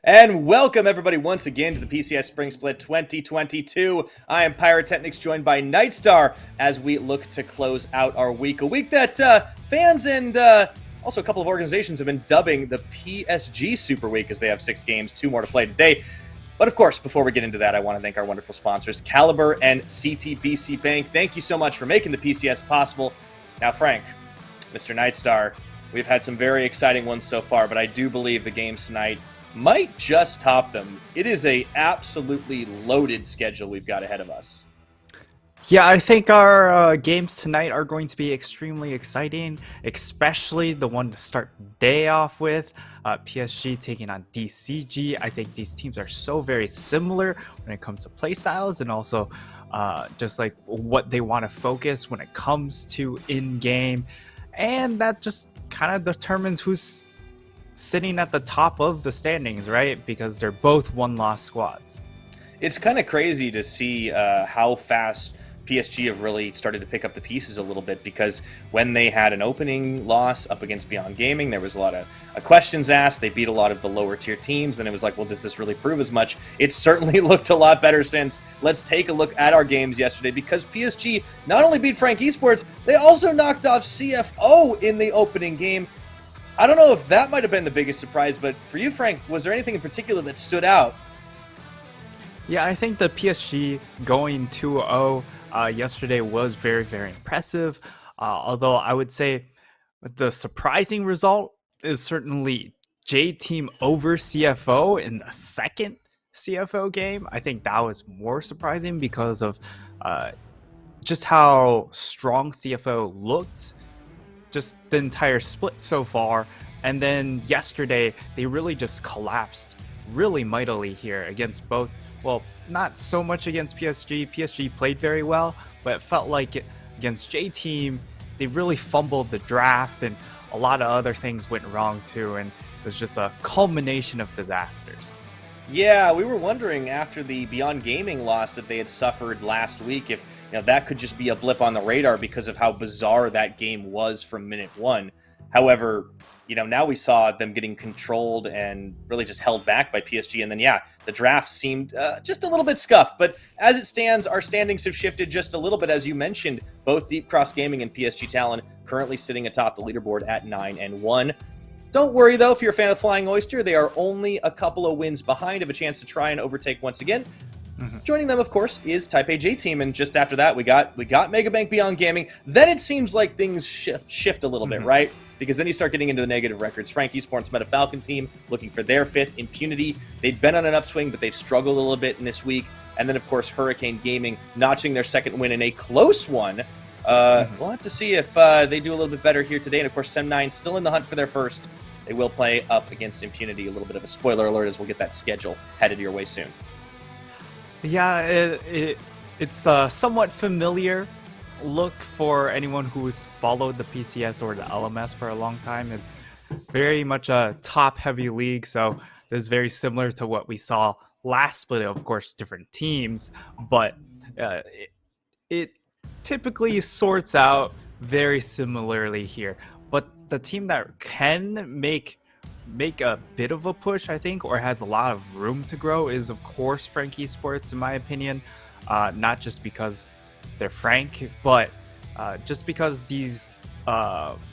And welcome everybody once again to the PCS Spring Split 2022. I am Pyrotechnics, joined by Nightstar as we look to close out our week. A week that fans and also a couple of organizations have been dubbing the PSG Super Week, as they have 6 games, 2 more to play today. But of course, before we get into that, I want to thank our wonderful sponsors, Caliber and CTBC Bank. Thank you so much for making the PCS possible. Now, Frank, Mr. Nightstar, we've had some very exciting ones so far, but I do believe the games tonight might just top them. It is a absolutely loaded schedule we've got ahead of us. Yeah, I think our games tonight are going to be extremely exciting, especially the one to start the day off with, PSG taking on DCG. I think these teams are so very similar when it comes to play styles and also just like what they want to focus when it comes to in-game. And that just kind of determines who's sitting at the top of the standings, right? Because they're both one-loss squads. It's kind of crazy to see how fast PSG have really started to pick up the pieces a little bit, because when they had an opening loss up against Beyond Gaming, there was a lot of questions asked. They beat a lot of the lower tier teams, and it was like, well, does this really prove as much? It's certainly looked a lot better since. Let's take a look at our games yesterday, because PSG not only beat Frank Esports, they also knocked off CFO in the opening game. I don't know if that might have been the biggest surprise, but for you, Frank, was there anything in particular that stood out? Yeah, I think the PSG going 2-0 yesterday was very, very impressive. Although I would say the surprising result is certainly J-Team over CFO in the second CFO game. I think that was more surprising because of just how strong CFO looked, just the entire split so far. And then yesterday, they really just collapsed really mightily here against both. Well, not so much against PSG. PSG played very well, but it felt like against J-Team, they really fumbled the draft and a lot of other things went wrong too. And it was just a culmination of disasters. Yeah, we were wondering after the Beyond Gaming loss that they had suffered last week if that could just be a blip on the radar because of how bizarre that game was from minute one. However, now we saw them getting controlled and really just held back by PSG. And then, the draft seemed just a little bit scuffed. But as it stands, our standings have shifted just a little bit. As you mentioned, both Deep Cross Gaming and PSG Talon currently sitting atop the leaderboard at 9-1. Don't worry, though, if you're a fan of Flying Oyster, they are only a couple of wins behind of a chance to try and overtake once again. Joining them, of course, is Type A J-Team, and just after that, we got Megabank Beyond Gaming. Then it seems like things shift a little bit, right? Because then you start getting into the negative records. Frank Esports met a Falcon team looking for their 5th. Impunity, they'd been on an upswing, but they've struggled a little bit in this week. And then, of course, Hurricane Gaming notching their 2nd win in a close one. We'll have to see if they do a little bit better here today. And, of course, Sem9 still in the hunt for their 1st. They will play up against Impunity. A little bit of a spoiler alert as we'll get that schedule headed your way soon. Yeah, it's a somewhat familiar look for anyone who's followed the PCS or the LMS for a long time. It's very much a top-heavy league, so this is very similar to what we saw last split. Of course, different teams, but it typically sorts out very similarly here. But the team that can make a bit of a push, I think, or has a lot of room to grow is, of course, Frank Esports, in my opinion. Not just because they're Frank, but just because these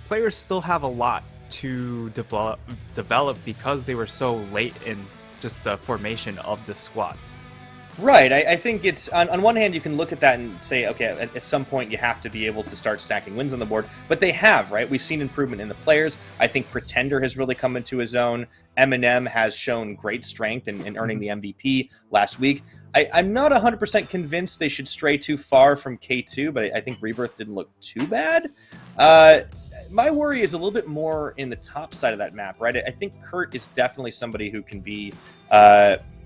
players still have a lot to develop because they were so late in just the formation of the squad. Right. I think it's, on one hand, you can look at that and say, okay, at some point you have to be able to start stacking wins on the board. But they have, right? We've seen improvement in the players. I think Pretender has really come into his own. Eminem has shown great strength in earning the MVP last week. I'm not 100% convinced they should stray too far from K2, but I think Rebirth didn't look too bad. My worry is a little bit more in the top side of that map, right? I think Kurt is definitely somebody who can be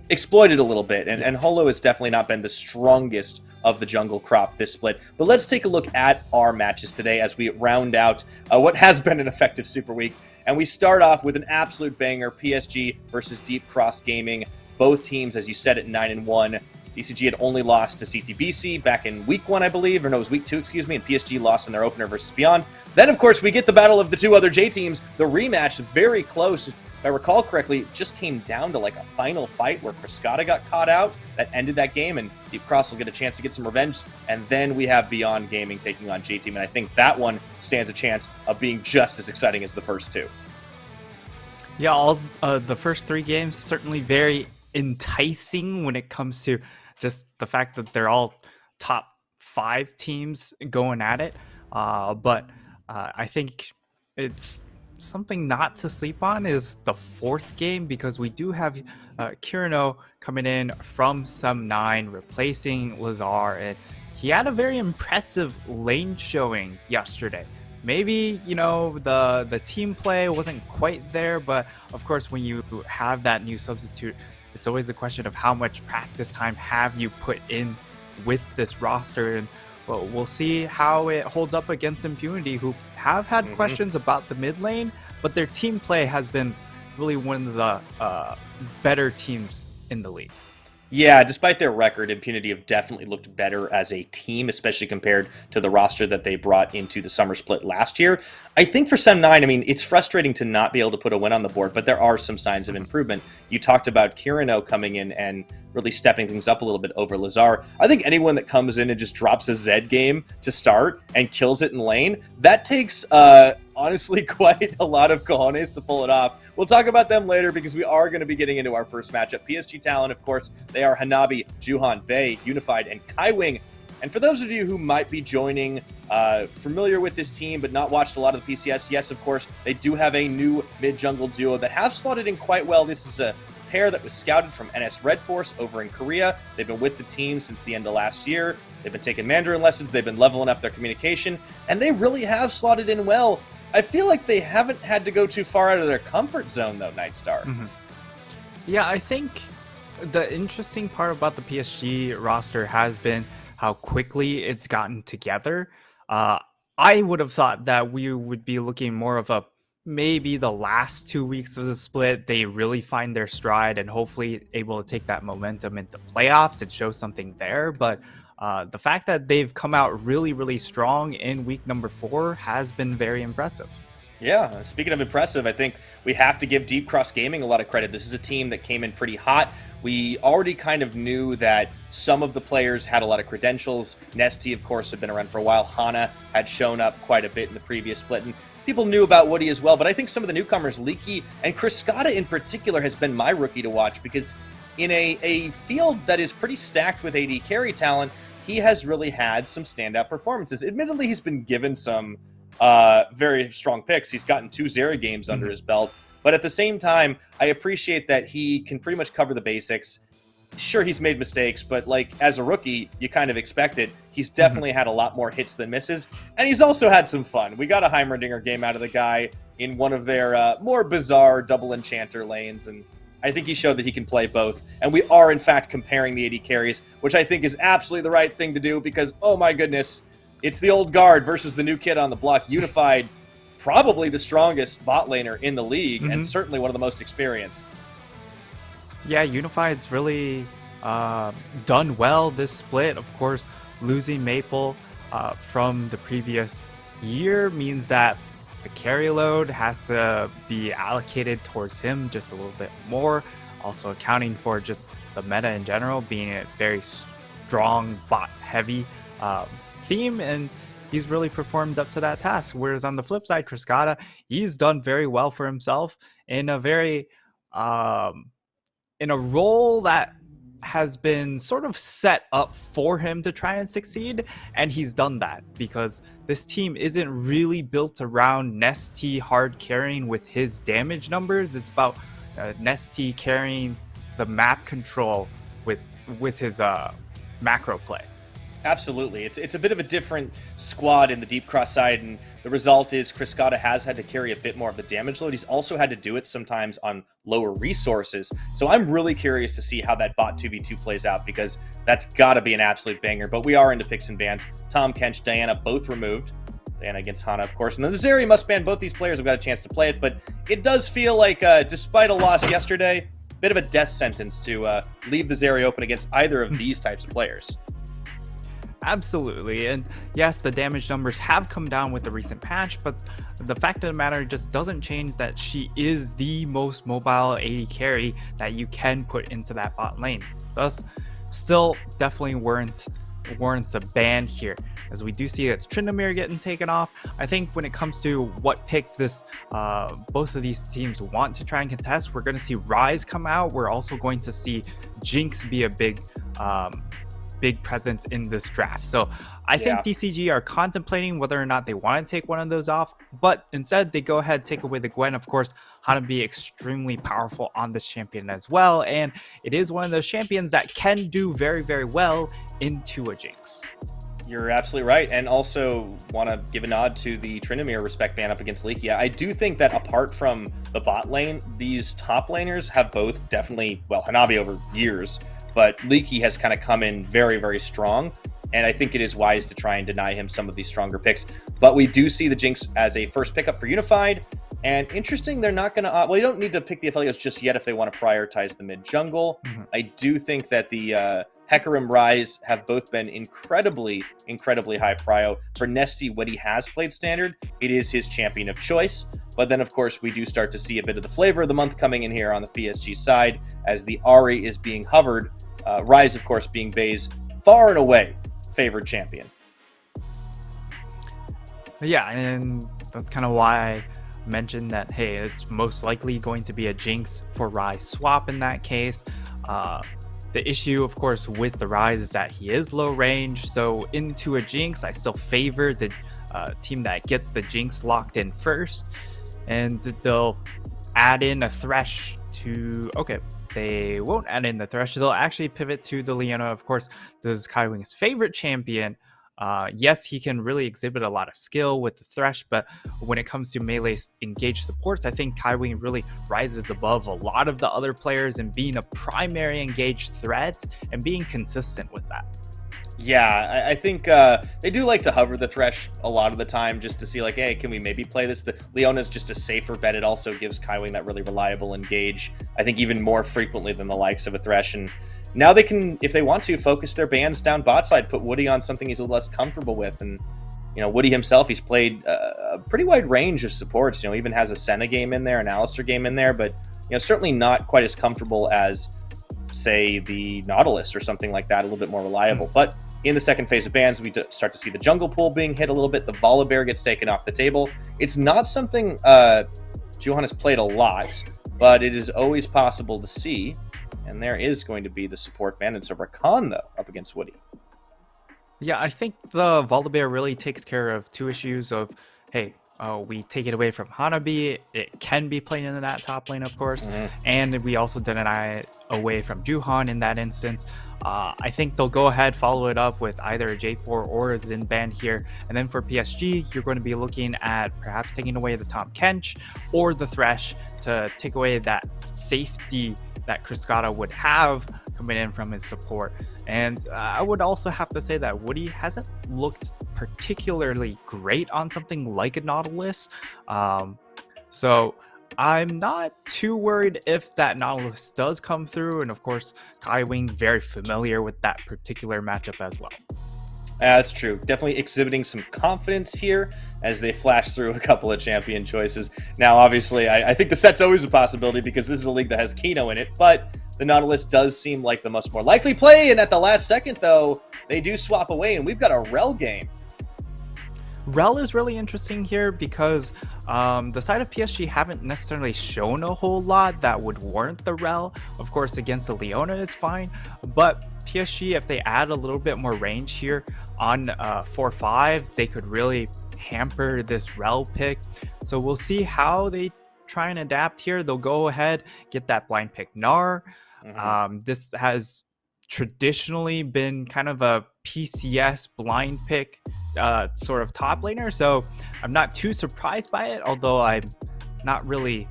exploited a little bit, and Holo has definitely not been the strongest of the jungle crop this split. But let's take a look at our matches today as we round out what has been an effective Super Week. And we start off with an absolute banger, PSG versus Deep Cross Gaming. Both teams, as you said, at 9-1. DCG had only lost to CTBC back in week 1, I believe, or no, it was week 2, excuse me, and PSG lost in their opener versus Beyond. Then, of course, we get the battle of the 2 other J teams, the rematch, very close. if I recall correctly, it just came down to like a final fight where Criscata got caught out that ended that game, and Deep Cross will get a chance to get some revenge. And then we have Beyond Gaming taking on J-Team, and I think that one stands a chance of being just as exciting as the first two. Yeah, all the first 3 games certainly very enticing when it comes to just the fact that they're all top 5 teams going at it. But I think it's something not to sleep on is the 4th game, because we do have Kirino coming in from Sum 9, replacing Lazar, and he had a very impressive lane showing yesterday. Maybe, the team play wasn't quite there, but of course, when you have that new substitute, it's always a question of how much practice time have you put in with this roster. And well, we'll see how it holds up against Impunity, who have had questions about the mid lane, but their team play has been really one of the better teams in the league. Yeah, despite their record, Impunity have definitely looked better as a team, especially compared to the roster that they brought into the summer split last year. I think for Sem 9, I mean, it's frustrating to not be able to put a win on the board, but there are some signs of improvement. You talked about Kirino coming in and really stepping things up a little bit over Lazar. I think anyone that comes in and just drops a Zed game to start and kills it in lane, that takes honestly quite a lot of cojones to pull it off. We'll talk about them later because we are going to be getting into our first matchup. PSG Talon, of course, they are Hanabi, Juhan, Bei, Unified, and Kaiwing. And for those of you who might be joining, familiar with this team but not watched a lot of the PCS, yes, of course, they do have a new mid-jungle duo that have slotted in quite well. This is a pair that was scouted from NS Red Force over in Korea. They've been with the team since the end of last year. They've been taking Mandarin lessons. They've been leveling up their communication, and they really have slotted in well. I feel like they haven't had to go too far out of their comfort zone, though, Nightstar. Yeah, I think the interesting part about the PSG roster has been how quickly it's gotten together. I would have thought that we would be looking more of a maybe the last 2 weeks of the split, they really find their stride and hopefully able to take that momentum into playoffs and show something there. But the fact that they've come out really, really strong in week number 4 has been very impressive. Yeah, speaking of impressive, I think we have to give Deep Cross Gaming a lot of credit. This is a team that came in pretty hot. We already kind of knew that some of the players had a lot of credentials. Nesty, of course, had been around for a while. Hana had shown up quite a bit in the previous split, and people knew about Woody as well. But I think some of the newcomers, Leaky and Criscata in particular, has been my rookie to watch, because in a field that is pretty stacked with AD carry talent, he has really had some standout performances. Admittedly, he's been given some very strong picks. He's gotten 2 Zeri games under his belt. But at the same time, I appreciate that he can pretty much cover the basics. Sure, he's made mistakes, but like as a rookie, you kind of expect it. He's definitely had a lot more hits than misses. And he's also had some fun. We got a Heimerdinger game out of the guy in one of their more bizarre double enchanter lanes, and I think he showed that he can play both. And we are, in fact, comparing the AD carries, which I think is absolutely the right thing to do because, oh my goodness, it's the old guard versus the new kid on the block. Unified, probably the strongest bot laner in the league, and certainly one of the most experienced. Yeah, Unified's really done well this split. Of course, losing Maple from the previous year means that the carry load has to be allocated towards him just a little bit more. Also accounting for just the meta in general being a very strong bot-heavy theme, and he's really performed up to that task. Whereas on the flip side, Criscata, he's done very well for himself in a very in a role that has been sort of set up for him to try and succeed, and he's done that because this team isn't really built around Nesty hard carrying with his damage numbers. It's about Nesty carrying the map control with his macro play. Absolutely. It's a bit of a different squad in the Deep Cross side, and the result is Criscata has had to carry a bit more of the damage load. He's also had to do it sometimes on lower resources. So I'm really curious to see how that bot 2v2 plays out, because that's got to be an absolute banger. But we are into picks and bans. Tom, Kench, Diana both removed. Diana against Hana, of course. And then the Zeri must ban. Both these players have got a chance to play it, but it does feel like, despite a loss yesterday, a bit of a death sentence to leave the Zeri open against either of these types of players. Absolutely. And yes, the damage numbers have come down with the recent patch, but the fact of the matter just doesn't change that she is the most mobile AD carry that you can put into that bot lane. Thus, still definitely warrants a ban here, as we do see it's Tryndamere getting taken off. I think when it comes to what pick this both of these teams want to try and contest, we're going to see Ryze come out. We're also going to see Jinx be a big presence in this draft. So I think DCG are contemplating whether or not they want to take one of those off, but instead they go ahead, take away the Gwen. Of course, Hanabi extremely powerful on this champion as well, and it is one of those champions that can do very, very well into a Jinx. You're absolutely right, and also want to give a nod to the Tryndamere respect ban up against Leaky. I do think that apart from the bot lane, these top laners have both definitely, well, Hanabi over years, but Leaky has kind of come in very, very strong, and I think it is wise to try and deny him some of these stronger picks. But we do see the Jinx as a first pickup for Unified, and interesting, they're not going to... well, you don't need to pick the Aphelios just yet if they want to prioritize the mid-jungle. I do think that the Hecarim Ryze have both been incredibly, incredibly high prio. For Nesty, when he has played Standard, it is his champion of choice. But then, of course, we do start to see a bit of the flavor of the month coming in here on the PSG side, as the Ahri is being hovered. Ryze, of course, being Bay's far and away favored champion. Yeah, and that's kind of why I mentioned that, hey, it's most likely going to be a Jinx for Ryze swap in that case. The issue, of course, with the Ryze is that he is low range, so into a Jinx, I still favor the team that gets the Jinx locked in first, and they'll add in a Thresh to... Okay, they won't add in the Thresh, they'll actually pivot to the Leona. Of course, this is Kaiwing's favorite champion. Yes, he can really exhibit a lot of skill with the Thresh, but when it comes to melee engaged supports, I think Kaiwing really rises above a lot of the other players in being a primary engaged threat and being consistent with that. Yeah, I think they do like to hover the Thresh a lot of the time just to see, like, hey, can we maybe play this? The Leona's just a safer bet. It also gives Kaiwing that really reliable engage, I think, even more frequently than the likes of a Thresh. And now they can, if they want to, focus their bans down bot side, put Woody on something he's a little less comfortable with. And, you know, Woody himself, he's played a pretty wide range of supports. You know, even has a Senna game in there, an Alistar game in there, but, you know, certainly not quite as comfortable as, say, the Nautilus or something like that, a little bit more reliable. But in the second phase of bans, we start to see the jungle pool being hit a little bit. The Volibear gets taken off the table. It's not something Juhan has played a lot, but it is always possible to see. And there is going to be the support ban. It's a Rakan, though, up against Woody. Yeah, I think the Volibear really takes care of two issues of, hey, we take it away from Hanabi. It can be played in that top lane, of course. And we also deny it away from Juhan in that instance. I think they'll go ahead, follow it up with either a J4 or a Xin ban here. And then for PSG, you're going to be looking at perhaps taking away the Tahm Kench or the Thresh to take away that safety that Kriskata would have coming in from his support. And I would also have to say that Woody hasn't looked particularly great on something like a Nautilus. So I'm not too worried if that Nautilus does come through. And of course, Kaiwing very familiar with that particular matchup as well. That's true. Definitely exhibiting some confidence here as they flash through a couple of champion choices. Now, obviously, I think the set's always a possibility because this is a league that has Kino in it, but the Nautilus does seem like the much more likely play, and at the last second, though, they do swap away, and we've got a Rel game. Rel is really interesting here because the side of PSG haven't necessarily shown a whole lot that would warrant the Rel. Of course, against the Leona is fine, but PSG, if they add a little bit more range here on 4-5, they could really hamper this Rel pick. So we'll see how they try and adapt here. They'll go ahead, get that blind pick Gnar. This has traditionally been kind of a PCS blind pick sort of top laner, so I'm not too surprised by it, although I'm not really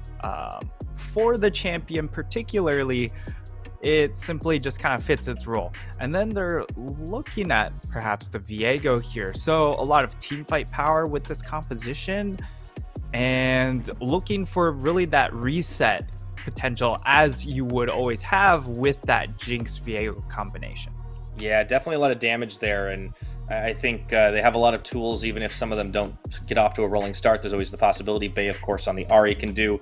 for the champion particularly. It simply just kind of fits its role. And then they're looking at perhaps the Viego here, so a lot of team fight power with this composition and looking for really that reset potential as you would always have with that Jinx Viego combination. Yeah, definitely a lot of damage there, and I think they have a lot of tools, even if some of them don't get off to a rolling start. There's always the possibility. Bay, of course, on the Ahri can do.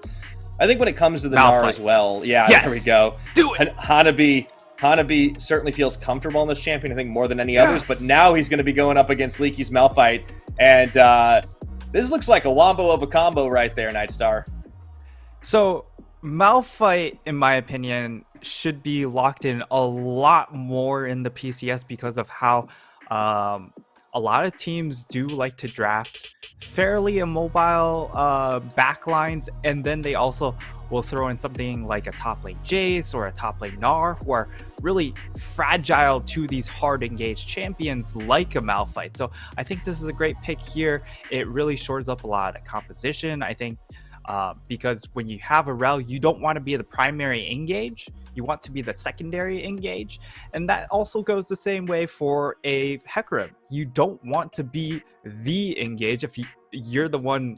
I think when it comes to the Gnar as well, yeah, yes! There we go. Do it! Hanabi certainly feels comfortable in this champion, I think, more than any others, but now he's going to be going up against Leaky's Malphite, and this looks like a wombo of a combo right there, Nightstar. So, Malphite, in my opinion, should be locked in a lot more in the PCS because of how a lot of teams do like to draft fairly immobile backlines, and then they also will throw in something like a top lane Jace or a top lane Gnar, who are really fragile to these hard engaged champions like a Malphite. So I think this is a great pick here. It really shores up a lot of composition, I think, because when you have a Rel, you don't want to be the primary engage. You want to be the secondary engage. And that also goes the same way for a Hecarim. You don't want to be the engage if you're the one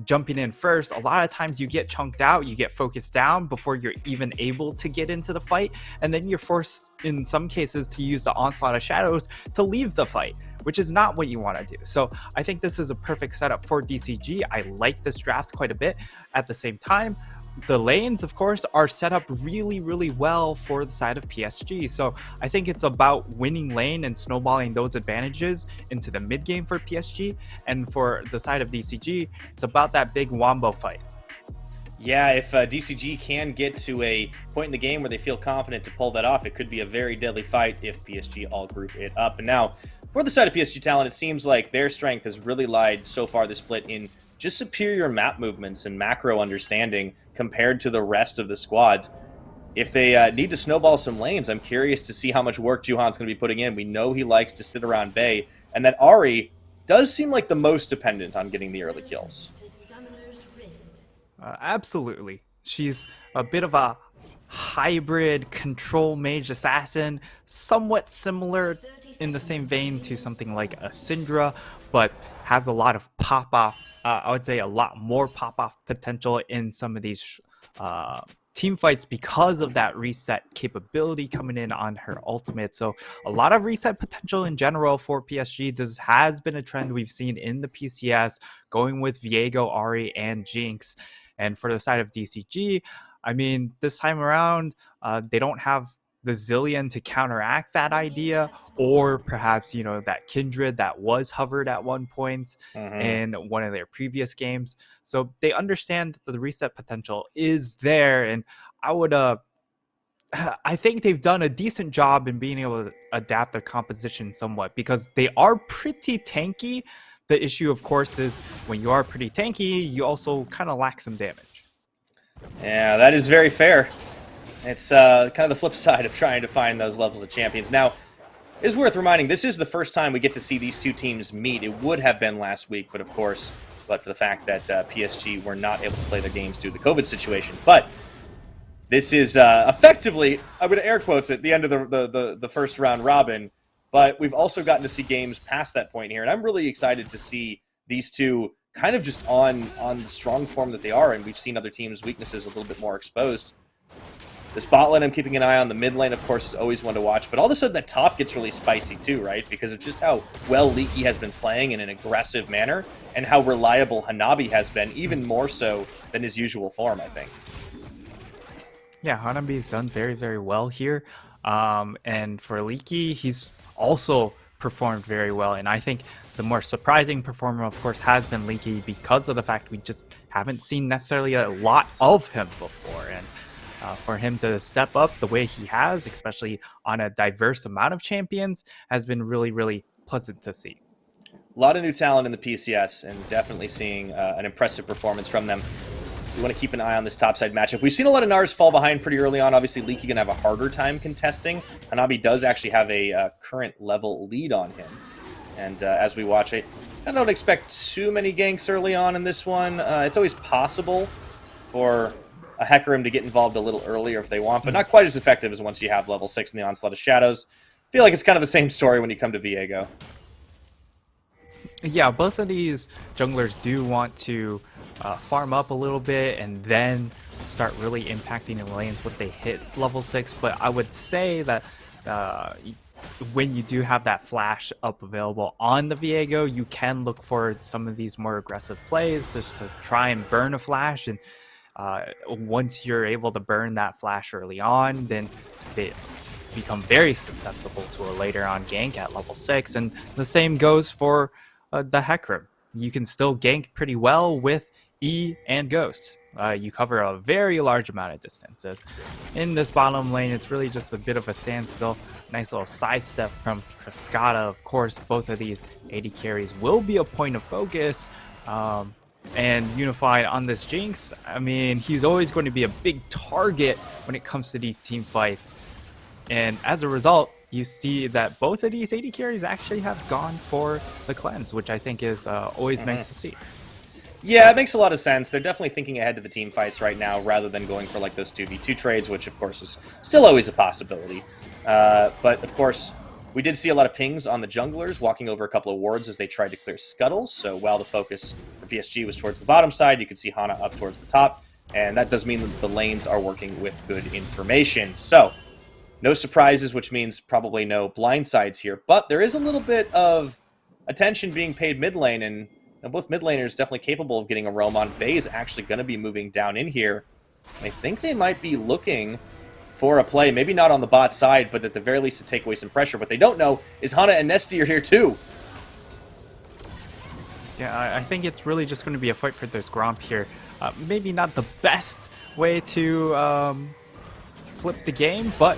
jumping in first. A lot of times you get chunked out, you get focused down before you're even able to get into the fight, and then you're forced in some cases to use the Onslaught of Shadows to leave the fight, which is not what you want to do. So I think this is a perfect setup for DCG. I like this draft quite a bit. At the same time, the lanes, of course, are set up really, really well for the side of PSG. So I think it's about winning lane and snowballing those advantages into the mid game for PSG. And for the side of DCG, it's about that big wombo fight. Yeah, if DCG can get to a point in the game where they feel confident to pull that off, it could be a very deadly fight if PSG all group it up. And now, for the side of PSG Talent, it seems like their strength has really lied so far this split in just superior map movements and macro understanding compared to the rest of the squads. If they need to snowball some lanes, I'm curious to see how much work Juhan's going to be putting in. We know he likes to sit around Bay, and that Ahri does seem like the most dependent on getting the early kills. Absolutely. She's a bit of a hybrid control mage assassin, somewhat similar in the same vein to something like a Syndra, but has a lot of pop-off, I would say a lot more pop-off potential in some of these team fights because of that reset capability coming in on her ultimate. So a lot of reset potential in general for PSG. This has been a trend we've seen in the PCS, going with Viego, Ahri, and Jinx. And for the side of DCG, I mean, this time around, they don't have the Zillion to counteract that idea, or perhaps, you know, that Kindred that was hovered at one point in one of their previous games. So they understand that the reset potential is there, and I think they've done a decent job in being able to adapt their composition somewhat, because they are pretty tanky. The issue, of course, is when you are pretty tanky, you also kind of lack some damage. Yeah, that is very fair. It's kind of the flip side of trying to find those levels of champions. Now, it is worth reminding, this is the first time we get to see these two teams meet. It would have been last week, but for the fact that PSG were not able to play their games due to the COVID situation. But this is effectively, I'm going to air quotes at the end of the first round robin, but we've also gotten to see games past that point here, and I'm really excited to see these two kind of just on the strong form that they are, and we've seen other teams' weaknesses a little bit more exposed. This bot lane, I'm keeping an eye on. The mid lane, of course, is always one to watch. But all of a sudden, that top gets really spicy too, right? Because of just how well Leaky has been playing in an aggressive manner, and how reliable Hanabi has been, even more so than his usual form, I think. Yeah, Hanabi's done very, very well here. And for Leaky, he's also performed very well. And I think the more surprising performer, of course, has been Leaky, because of the fact we just haven't seen necessarily a lot of him before. And for him to step up the way he has, especially on a diverse amount of champions, has been really, really pleasant to see. A lot of new talent in the PCS, and definitely seeing an impressive performance from them. We want to keep an eye on this topside matchup. We've seen a lot of Nars fall behind pretty early on. Obviously, Leaky going to have a harder time contesting. Hanabi does actually have a current level lead on him. And as we watch it, I don't expect too many ganks early on in this one. It's always possible for a Hecarim to get involved a little earlier if they want, but not quite as effective as once you have level 6 in the Onslaught of Shadows. I feel like it's kind of the same story when you come to Viego. Yeah, both of these junglers do want to farm up a little bit and then start really impacting in lanes when they hit level 6, but I would say that when you do have that flash up available on the Viego, you can look for some of these more aggressive plays just to try and burn a flash. And once you're able to burn that flash early on, then they become very susceptible to a later on gank at level 6. And the same goes for the Hecarim. You can still gank pretty well with E and Ghost. You cover a very large amount of distances. In this bottom lane, it's really just a bit of a standstill. Nice little sidestep from Cascada. Of course, both of these AD carries will be a point of focus. And Unified on this Jinx, I mean, he's always going to be a big target when it comes to these team fights. And as a result, you see that both of these AD carries actually have gone for the cleanse, which I think is always nice to see. Yeah, it makes a lot of sense. They're definitely thinking ahead to the team fights right now rather than going for like those 2v2 trades, which of course is still always a possibility. But of course, we did see a lot of pings on the junglers walking over a couple of wards as they tried to clear scuttles. So while the focus for PSG was towards the bottom side, you could see Hana up towards the top. And that does mean that the lanes are working with good information. So no surprises, which means probably no blindsides here. But there is a little bit of attention being paid mid lane, and both mid laners definitely capable of getting a roam on. Bay is actually going to be moving down in here. I think they might be looking for a play, maybe not on the bot side, but at the very least to take away some pressure. What they don't know is Hana and Nesty are here too. Yeah, I think it's really just going to be a fight for this Gromp here. Maybe not the best way to flip the game, but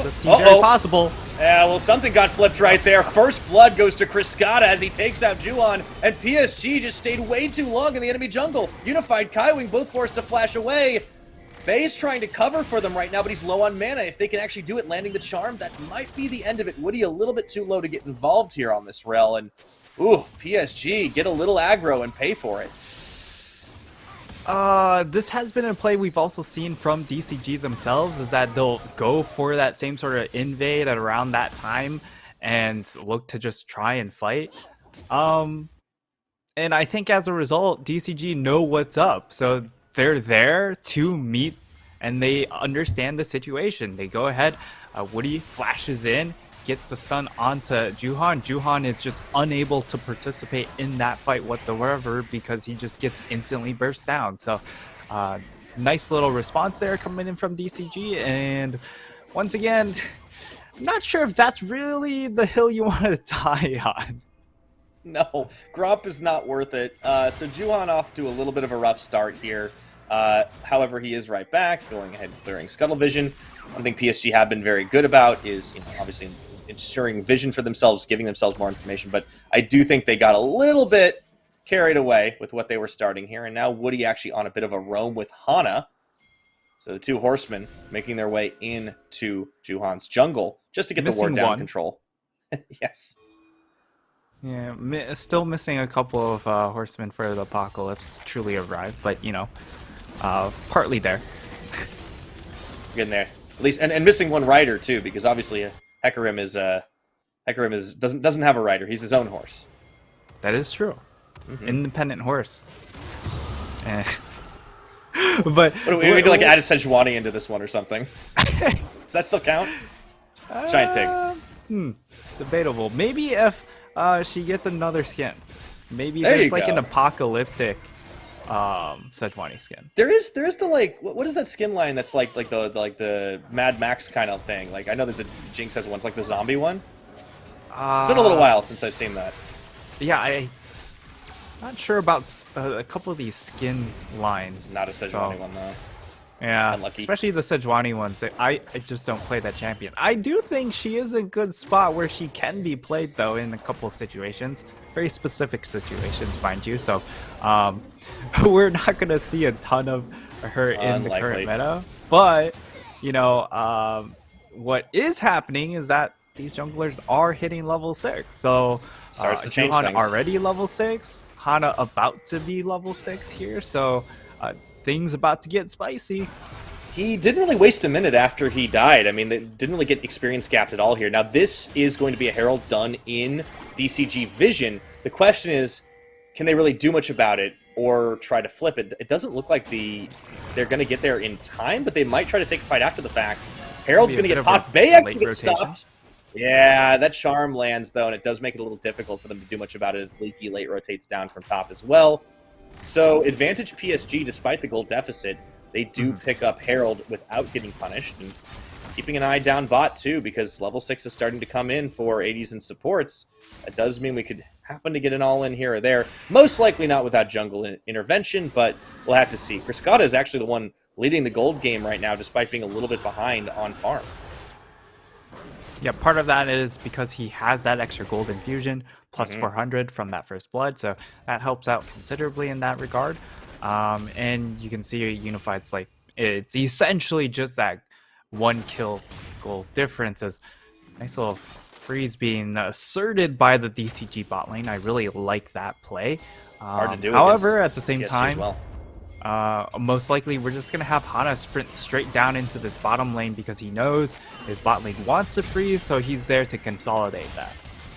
this seems very possible. Yeah, well, something got flipped right there. First blood goes to Cascada as he takes out Juan, and PSG just stayed way too long in the enemy jungle. Unified Kaiwing both forced to flash away. Faye is trying to cover for them right now, but he's low on mana. If they can actually do it, landing the charm, that might be the end of it. Woody a little bit too low to get involved here on this rel, and ooh, PSG get a little aggro and pay for it. This has been a play we've also seen from DCG themselves, is that they'll go for that same sort of invade at around that time and look to just try and fight. And I think as a result, DCG know what's up. So they're there to meet and they understand the situation. They go ahead, Woody flashes in, gets the stun onto Juhan. Juhan is just unable to participate in that fight whatsoever because he just gets instantly burst down. So nice little response there coming in from DCG. And once again, I'm not sure if that's really the hill you want to die on. No, Gromp is not worth it. So Juhan off to a little bit of a rough start here. However, he is right back, going ahead and clearing Scuttle Vision. One thing PSG have been very good about is, obviously ensuring vision for themselves, giving themselves more information. But I do think they got a little bit carried away with what they were starting here. And now Woody actually on a bit of a roam with Hana. So the two horsemen making their way into Juhan's jungle just to get the ward down control. Yes. Yeah, still missing a couple of horsemen for the apocalypse to truly arrive, but partly there. Getting there, at least, and missing one rider too, because obviously Hecarim doesn't have a rider. He's his own horse. That is true. Independent horse. But what, we could like add a Sejuani into this one or something. Does that still count? Giant pig. Debatable. Maybe if she gets another skin. Maybe there's like an apocalyptic Sejuani skin. There is the like what is that skin line that's like the Mad Max kind of thing? Like I know there's a Jinx has one, it's like the zombie one. It's been a little while since I've seen that. Yeah, I'm not sure about a couple of these skin lines. Not a Sejuani one though. Yeah, unlucky. Especially the Sejuani ones. I just don't play that champion. I do think she is a good spot where she can be played, though, in a couple of situations. Very specific situations, mind you. So we're not going to see a ton of her in the current meta. But, what is happening is that these junglers are hitting level 6. So Juhan already level 6. Hana about to be level 6 here. So things about to get spicy. He didn't really waste a minute after he died. I mean, they didn't really get experience gapped at all here. Now, this is going to be a Herald done in DCG Vision. The question is, can they really do much about it or try to flip it? It doesn't look like they're going to get there in time, but they might try to take a fight after the fact. Herald's going to get popped. Bay actually gets stopped. Yeah, that charm lands, though, and it does make it a little difficult for them to do much about it as Leaky late rotates down from top as well. So, advantage PSG, despite the gold deficit, they do Mhm. pick up Herald without getting punished. And keeping an eye down bot, too, because level 6 is starting to come in for ADs and supports. That does mean we could happen to get an all-in here or there. Most likely not without jungle intervention, but we'll have to see. Criscata is actually the one leading the gold game right now, despite being a little bit behind on farm. Yeah, part of that is because he has that extra gold infusion plus 400 from that first blood, so that helps out considerably in that regard. And you can see Unified's like it's essentially just that one kill goal difference. As nice little freeze being asserted by the DCG bot lane. I really like that play. Hard to do. However, at the same PSG time, as well. most likely we're just going to have Hana sprint straight down into this bottom lane because he knows his bot lane wants to freeze, so he's there to consolidate that.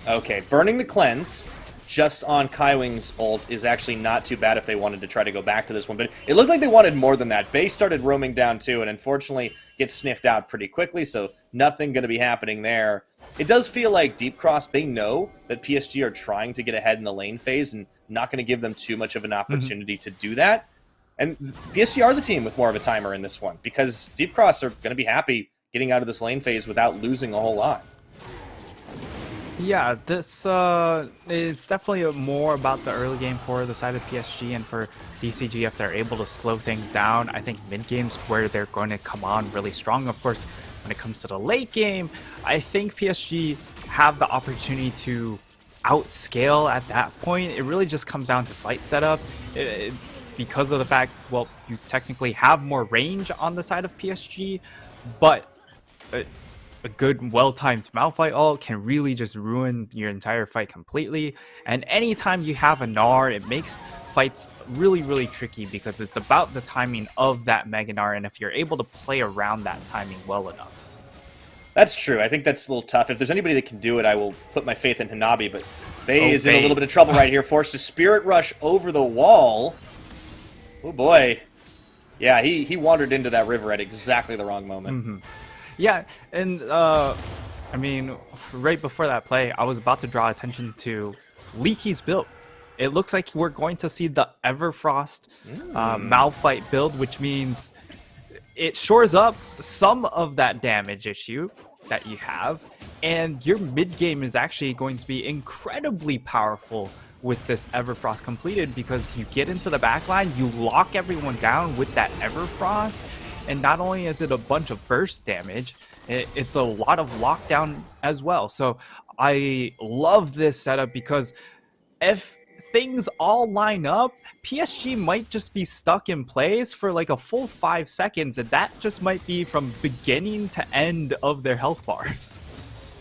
Okay, burning the cleanse just on Kaiwing's ult is actually not too bad if they wanted to try to go back to this one, but it looked like they wanted more than that. Base started roaming down too, and unfortunately gets sniffed out pretty quickly, so nothing going to be happening there. It does feel like Deep Cross, they know that PSG are trying to get ahead in the lane phase and not going to give them too much of an opportunity to do that. And PSG are the team with more of a timer in this one, because Deep Cross are going to be happy getting out of this lane phase without losing a whole lot. Yeah, this is definitely more about the early game for the side of PSG, and for DCG, if they're able to slow things down, I think mid game's where they're going to come on really strong. Of course, when it comes to the late game, I think PSG have the opportunity to outscale at that point. It really just comes down to fight setup. Because of the fact, well, you technically have more range on the side of PSG, but a good, well-timed Malphite ult can really just ruin your entire fight completely. And anytime you have a Gnar, it makes fights really, really tricky because it's about the timing of that Mega Gnar, and if you're able to play around that timing well enough. That's true. I think that's a little tough. If there's anybody that can do it, I will put my faith in Hanabi, but Bay is in a little bit of trouble right here. Forced to Spirit Rush over the wall. Oh boy. Yeah, he wandered into that river at exactly the wrong moment. Yeah, and I mean, right before that play, I was about to draw attention to Leaky's build. It looks like we're going to see the Everfrost Malphite build, which means it shores up some of that damage issue that you have, and your mid game is actually going to be incredibly powerful with this Everfrost completed, because you get into the backline, you lock everyone down with that Everfrost, and not only is it a bunch of burst damage, it's a lot of lockdown as well. So I love this setup because if things all line up, PSG might just be stuck in place for like a full 5 seconds, and that just might be from beginning to end of their health bars.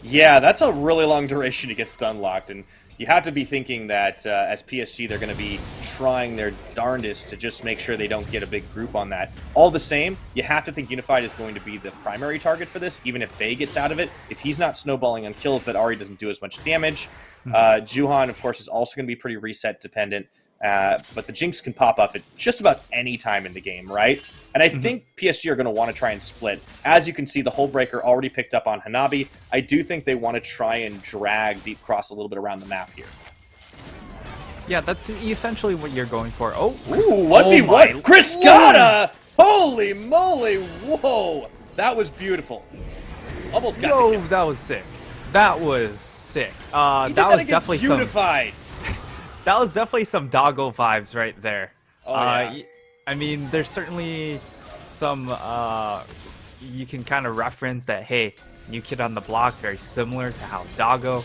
Yeah, that's a really long duration to get stun locked, and you have to be thinking that as PSG, they're going to be trying their darndest to just make sure they don't get a big group on that. All the same, you have to think Unified is going to be the primary target for this, even if Bay gets out of it. If he's not snowballing on kills, that Ahri doesn't do as much damage. Juhan, of course, is also going to be pretty reset dependent. But the Jinx can pop up at just about any time in the game, right? And I think PSG are going to want to try and split. As you can see, the Hullbreaker already picked up on Hanabi. I do think they want to try and drag Deep Cross a little bit around the map here. Yeah, that's essentially what you're going for. Oh, ooh, 1v1! Criscata! Holy moly! Whoa! That was beautiful. Almost got the kill. That was sick. That was sick. That was definitely Unified. That was definitely some doggo vibes right there. Oh, yeah. I mean, there's certainly some, you can kind of reference that, hey, New Kid on the Block, very similar to how Doggo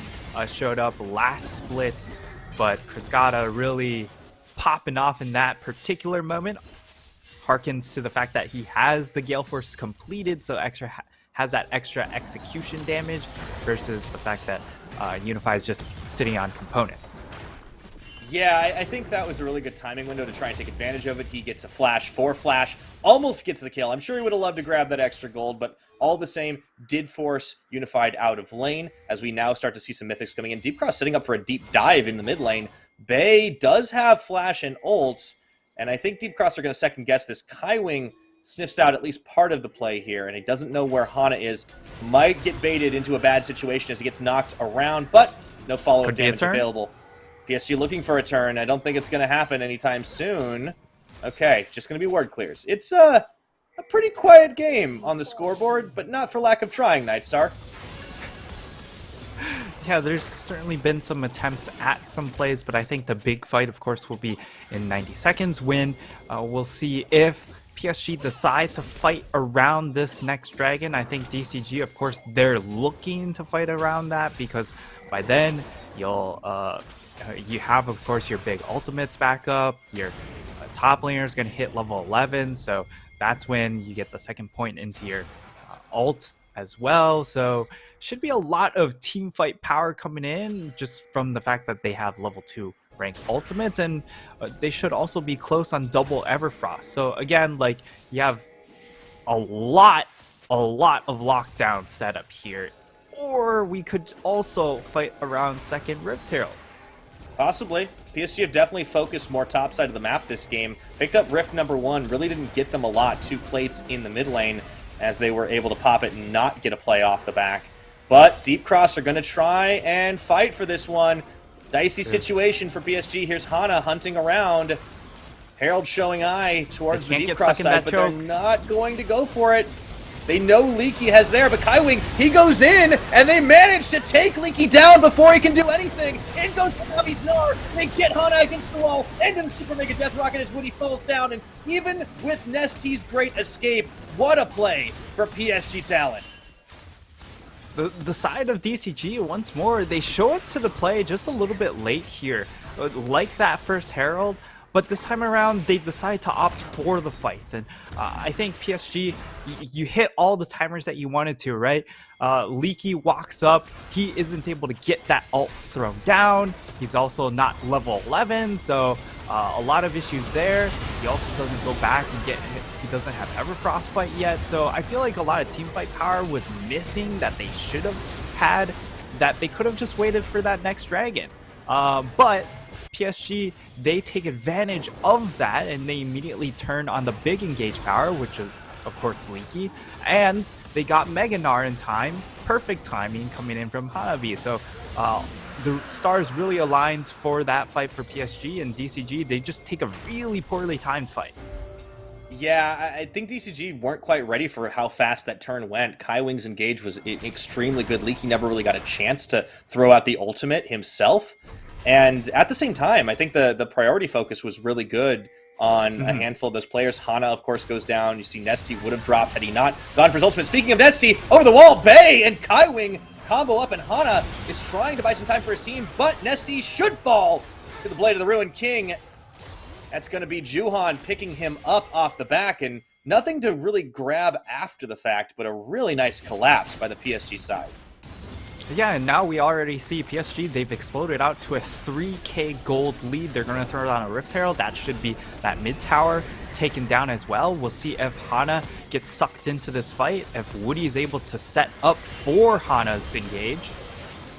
showed up last split, but Criscata really popping off in that particular moment harkens to the fact that he has the Gale Force completed, so has that extra execution damage, versus the fact that Unify is just sitting on components. Yeah, I think that was a really good timing window to try and take advantage of it. He gets a flash, 4 flash, almost gets the kill. I'm sure he would have loved to grab that extra gold, but all the same, did force Unified out of lane, as we now start to see some mythics coming in. Deep Cross setting up for a deep dive in the mid lane. Bay does have flash and ults, and I think Deep Cross are going to second guess this. Kaiwing sniffs out at least part of the play here, and he doesn't know where Hana is. Might get baited into a bad situation as he gets knocked around, but no follow-up damage available. PSG looking for a turn. I don't think it's going to happen anytime soon. Okay, just going to be word clears. It's a pretty quiet game on the scoreboard, but not for lack of trying, Nightstar. Yeah, there's certainly been some attempts at some plays, but I think the big fight, of course, will be in 90 seconds when we'll see if PSG decide to fight around this next dragon. I think DCG, of course, they're looking to fight around that because by then you have, of course, your big ultimates back up. Your top laner is going to hit level 11, so that's when you get the second point into your ult as well. So should be a lot of team fight power coming in just from the fact that they have level 2 ranked ultimates, and they should also be close on double Everfrost. So again, like, you have a lot of lockdown setup here, or we could also fight around second Rift Herald. Possibly. PSG have definitely focused more top side of the map this game. Picked up Rift number 1, really didn't get them a lot. 2 plates in the mid lane as they were able to pop it and not get a play off the back. But Deep Cross are going to try and fight for this one. Dicey situation for PSG. Here's Hana hunting around. Herald showing eye towards the Deep Cross side, but they're not going to go for it. They know Leaky has there, but Kaiwing, he goes in, and they manage to take Leaky down before he can do anything. In goes Navi's Gnar. They get Hana against the wall, into the Super Mega Death Rocket as Woody falls down, and even with Nesty's great escape, what a play for PSG talent. The side of DCG, once more, they show up to the play just a little bit late here, like that first Herald, but this time around, they decide to opt for the fight. And I think PSG, you hit all the timers that you wanted to, right? Leaky walks up, he isn't able to get that ult thrown down, he's also not level 11, so a lot of issues there. He also doesn't go back and he doesn't have Everfrost fight yet, so I feel like a lot of team fight power was missing that they should have had, that they could have just waited for that next dragon. But PSG, they take advantage of that and they immediately turn on the big engage power, which is of course Leaky, and they got Mega Gnar in time. Perfect timing coming in from Hanabi. So the stars really aligned for that fight for PSG, and DCG, they just take a really poorly timed fight. Yeah, I think DCG weren't quite ready for how fast that turn went. Kaiwing's engage was extremely good. Leaky never really got a chance to throw out the ultimate himself. And at the same time, I think the priority focus was really good on a handful of those players. Hana, of course, goes down. You see Nesty would have dropped had he not gone for his ultimate. Speaking of Nesty, over the wall, Bay and Kaiwing combo up, and Hana is trying to buy some time for his team, but Nesty should fall to the Blade of the Ruined King. That's going to be Juhan picking him up off the back, and nothing to really grab after the fact, but a really nice collapse by the PSG side. Yeah, and now we already see PSG, they've exploded out to a 3k gold lead. They're going to throw down a Rift Herald. That should be that mid tower taken down as well. We'll see if Hana gets sucked into this fight, if Woody is able to set up for Hana's engage.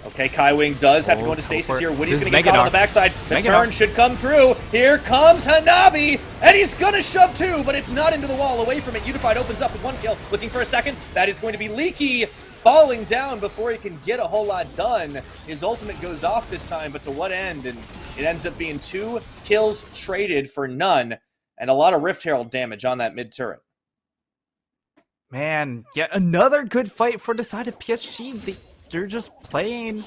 Okay, Kaiwing does have to go into stasis here. Woody's going to get caught on the backside. The turn should come through. Here comes Hanabi, and he's going to shove too, but it's not into the wall. Away from it, Unified opens up with 1 kill. Looking for a second. That is going to be Leaky, falling down before he can get a whole lot done. His ultimate goes off this time, but to what end? And it ends up being 2 kills traded for none, and a lot of Rift Herald damage on that mid turret. Man, yet another good fight for the side of PSG. They're just playing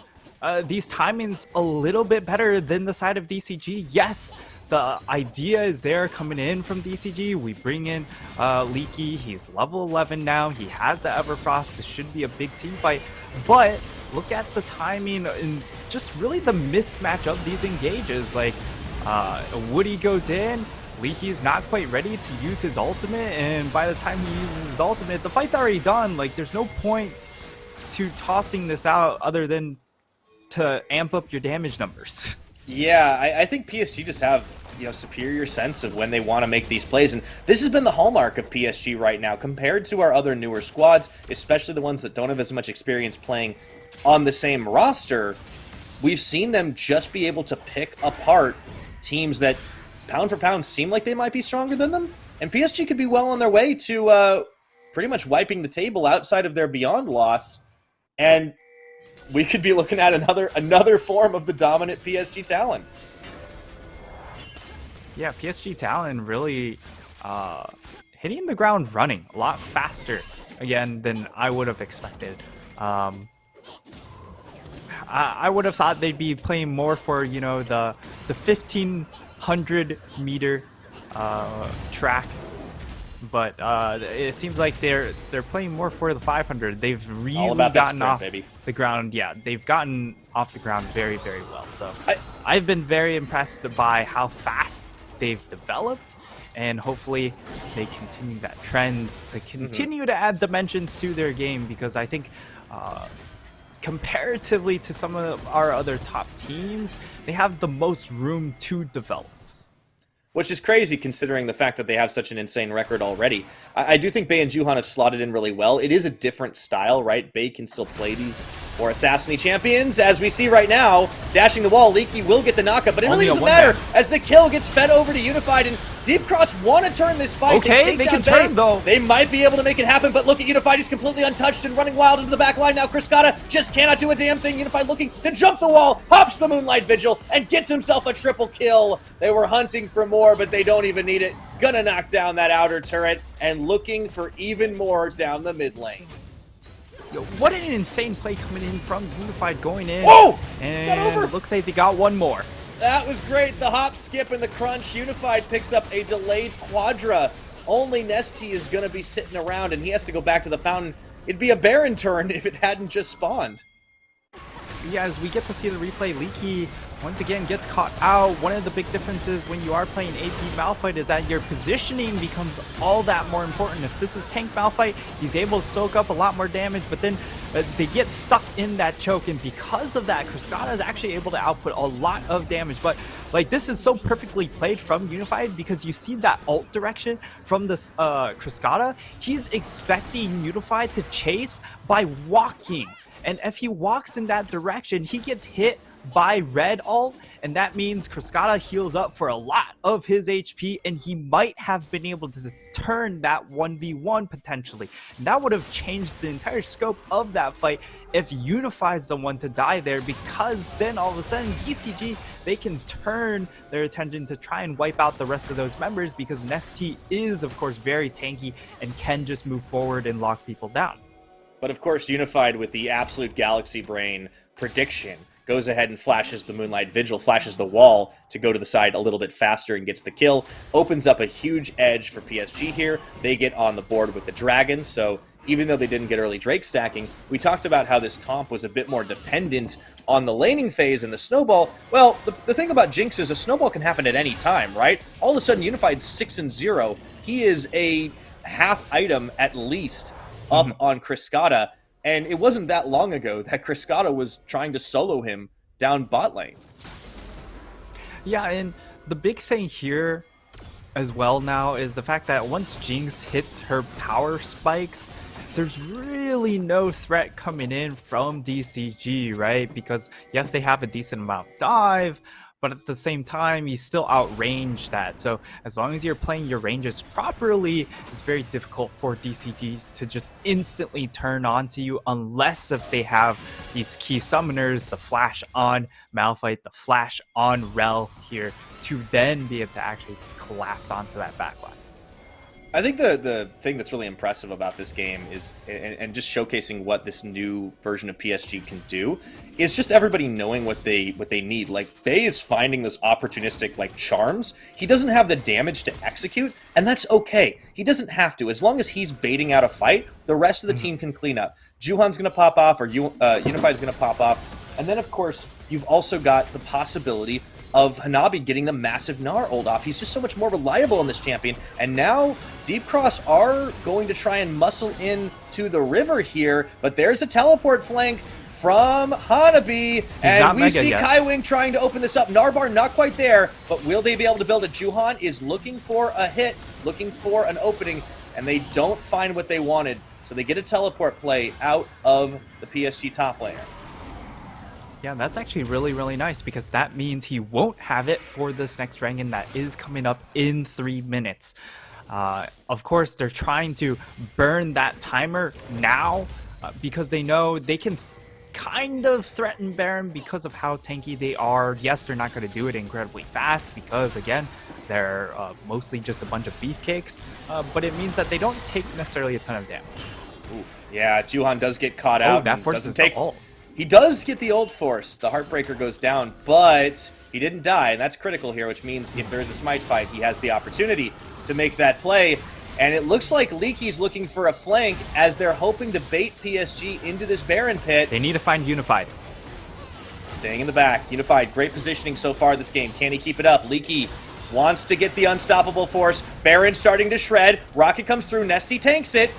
these timings a little bit better than the side of DCG. Yes, the idea is there coming in from DCG. We bring in Leaky. He's level 11 now. He has the Everfrost. This should be a big team fight. But look at the timing and just really the mismatch of these engages. Like, Woody goes in. Leaky's not quite ready to use his ultimate. And by the time he uses his ultimate, the fight's already done. Like, there's no point to tossing this out other than to amp up your damage numbers. Yeah, I think PSG just have, superior sense of when they want to make these plays, and this has been the hallmark of PSG right now compared to our other newer squads, especially the ones that don't have as much experience playing on the same roster. We've seen them just be able to pick apart teams that pound for pound seem like they might be stronger than them, And PSG could be well on their way to pretty much wiping the table outside of their Beyond loss. And we could be looking at another form of the dominant PSG Talon. Yeah, PSG Talon really hitting the ground running a lot faster, again, than I would have expected. I would have thought they'd be playing more for, you know, the 1,500 meter track, but it seems like they're playing more for the 500. They've really gotten off the ground. Yeah, they've gotten off the ground very, very well. So I've been very impressed by how fast they've developed, and hopefully they continue that trend to continue to add dimensions to their game, because I think comparatively to some of our other top teams, they have the most room to develop. Which is crazy considering the fact that they have such an insane record already. I do think Bey and Juhan have slotted in really well. It is a different style, right? Bey can still play these more Assassin-y champions, as we see right now. Dashing the wall, Leaky will get the knockup, but it really doesn't matter as the kill gets fed over to Unified, and Deep Cross want to turn this fight. Okay, they can turn, though. They might be able to make it happen, but look at Unified. He's completely untouched and running wild into the back line now. Criscata just cannot do a damn thing. Unified looking to jump the wall, hops the Moonlight Vigil, and gets himself a triple kill. They were hunting for more, but they don't even need it. Gonna knock down that outer turret, and looking for even more down the mid lane. Yo, what an insane play coming in from Unified, going in. Whoa! And is that over? It looks like they got one more. That was great. The hop, skip, and the crunch. Unified picks up a delayed Quadra. Only Nesty is going to be sitting around, and he has to go back to the fountain. It'd be a Baron turn if it hadn't just spawned. Yeah, as we get to see the replay, Leaky once again gets caught out. One of the big differences when you are playing AP Malphite is that your positioning becomes all that more important. If this is tank Malphite, he's able to soak up a lot more damage, but then they get stuck in that choke, and because of that, Criscata is actually able to output a lot of damage. But like, this is so perfectly played from Unified, because you see that ult direction from this Criscata. He's expecting Unified to chase by walking. And if he walks in that direction, he gets hit by red ult, and that means Criscata heals up for a lot of his HP, and he might have been able to turn that 1v1 potentially. And that would have changed the entire scope of that fight if Unified's the one to die there, because then all of a sudden DCG, they can turn their attention to try and wipe out the rest of those members, because Nesty is of course very tanky and can just move forward and lock people down. But of course, Unified, with the absolute Galaxy Brain prediction, goes ahead and flashes the Moonlight Vigil, flashes the wall to go to the side a little bit faster and gets the kill. Opens up a huge edge for PSG here. They get on the board with the Dragons, so even though they didn't get early Drake stacking, we talked about how this comp was a bit more dependent on the laning phase and the snowball. Well, the thing about Jinx is a snowball can happen at any time, right? All of a sudden, Unified's 6-0. He is a half item at least up on Criscata, and it wasn't that long ago that Criscata was trying to solo him down bot lane. Yeah, and the big thing here as well now is the fact that once Jinx hits her power spikes, there's really no threat coming in from DCG, right? Because yes, they have a decent amount of dive, but at the same time, you still outrange that. So as long as you're playing your ranges properly, it's very difficult for DCG to just instantly turn on to you, unless if they have these key summoners, the flash on Malphite, the flash on Rel here, to then be able to actually collapse onto that backline. I think the thing that's really impressive about this game is, and just showcasing what this new version of PSG can do, is just everybody knowing what they need. Like, Bey is finding those opportunistic like charms. He doesn't have the damage to execute, and that's okay. He doesn't have to. As long as he's baiting out a fight, the rest of the team can clean up. Juhan's going to pop off, or Unified's going to pop off. And then, of course, you've also got the possibility of Hanabi getting the massive Gnar ult off. He's just so much more reliable on this champion. And now Deep Cross are going to try and muscle in to the river here, but there's a teleport flank from Hanabi, and we see Kaiwing trying to open this up. Narbar not quite there, but will they be able to build it? Juhan is looking for a hit, looking for an opening, and they don't find what they wanted. So they get a teleport play out of the PSG top laner. Yeah, that's actually really, really nice, because that means he won't have it for this next dragon that is coming up in 3 minutes. Of course, they're trying to burn that timer now because they know they can kind of threaten Baron because of how tanky they are. Yes, they're not going to do it incredibly fast because, again, they're mostly just a bunch of beefcakes, but it means that they don't take necessarily a ton of damage. Ooh, yeah, Juhan does get caught out. That forces the ult. He does get the ult force. The Heartbreaker goes down, but he didn't die, and that's critical here, which means if there is a smite fight, he has the opportunity to make that play. And it looks like Leaky's looking for a flank as they're hoping to bait PSG into this Baron pit. They need to find Unified. Staying in the back. Unified, great positioning so far this game. Can he keep it up? Leaky wants to get the unstoppable force. Baron starting to shred. Rocket comes through. Nesty tanks it.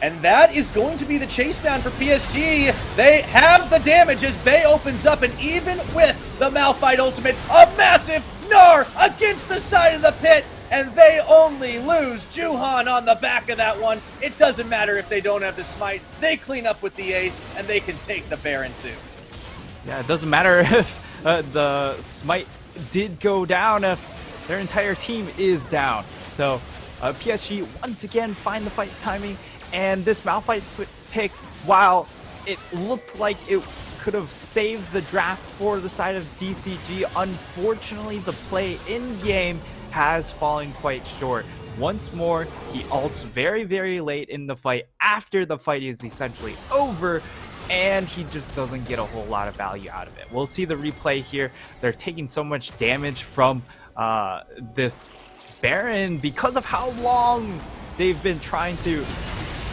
And that is going to be the chase down for PSG. They have the damage as Bay opens up, and even with the Malphite ultimate, a massive Gnar against the side of the pit, and they only lose Juhan on the back of that one. It doesn't matter if they don't have the smite. They clean up with the ace, and they can take the Baron too. Yeah, it doesn't matter if the smite did go down, if their entire team is down. So PSG once again find the fight timing. And this Malphite pick, while it looked like it could have saved the draft for the side of DCG, unfortunately the play in-game has fallen quite short. Once more, he ults very, very late in the fight after the fight is essentially over, and he just doesn't get a whole lot of value out of it. We'll see the replay here. They're taking so much damage from this Baron because of how long they've been trying to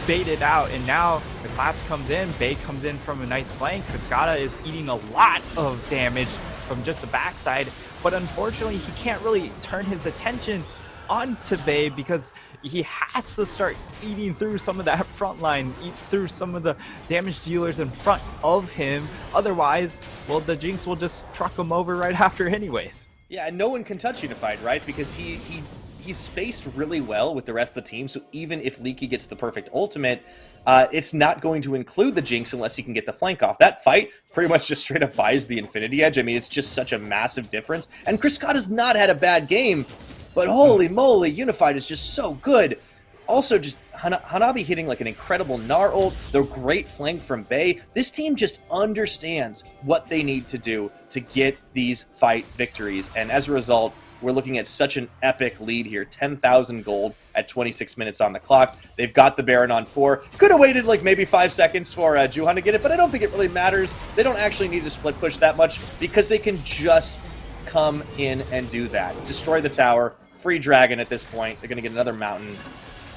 bait it out, and now the collapse comes in. Bay comes in from a nice flank. Cascada is eating a lot of damage from just the backside, but unfortunately he can't really turn his attention onto Bay because he has to start eating through some of that front line, eat through some of the damage dealers in front of him. Otherwise, well, the Jinx will just truck him over right after anyways. Yeah, and no one can touch Unified, right? Because he's spaced really well with the rest of the team, so even if Leaky gets the perfect ultimate, it's not going to include the Jinx unless he can get the flank off. That fight pretty much just straight up buys the Infinity Edge. I mean, it's just such a massive difference. And Cascada's not had a bad game, but holy moly, Unified is just so good. Also, just Hanabi hitting like an incredible Gnar ult, the great flank from Bay. This team just understands what they need to do to get these fight victories, and as a result, we're looking at such an epic lead here. 10,000 gold at 26 minutes on the clock. They've got the Baron on 4. Could have waited like maybe 5 seconds for Juhan to get it, but I don't think it really matters. They don't actually need to split push that much because they can just come in and do that. Destroy the tower. Free Dragon at this point. They're going to get another mountain.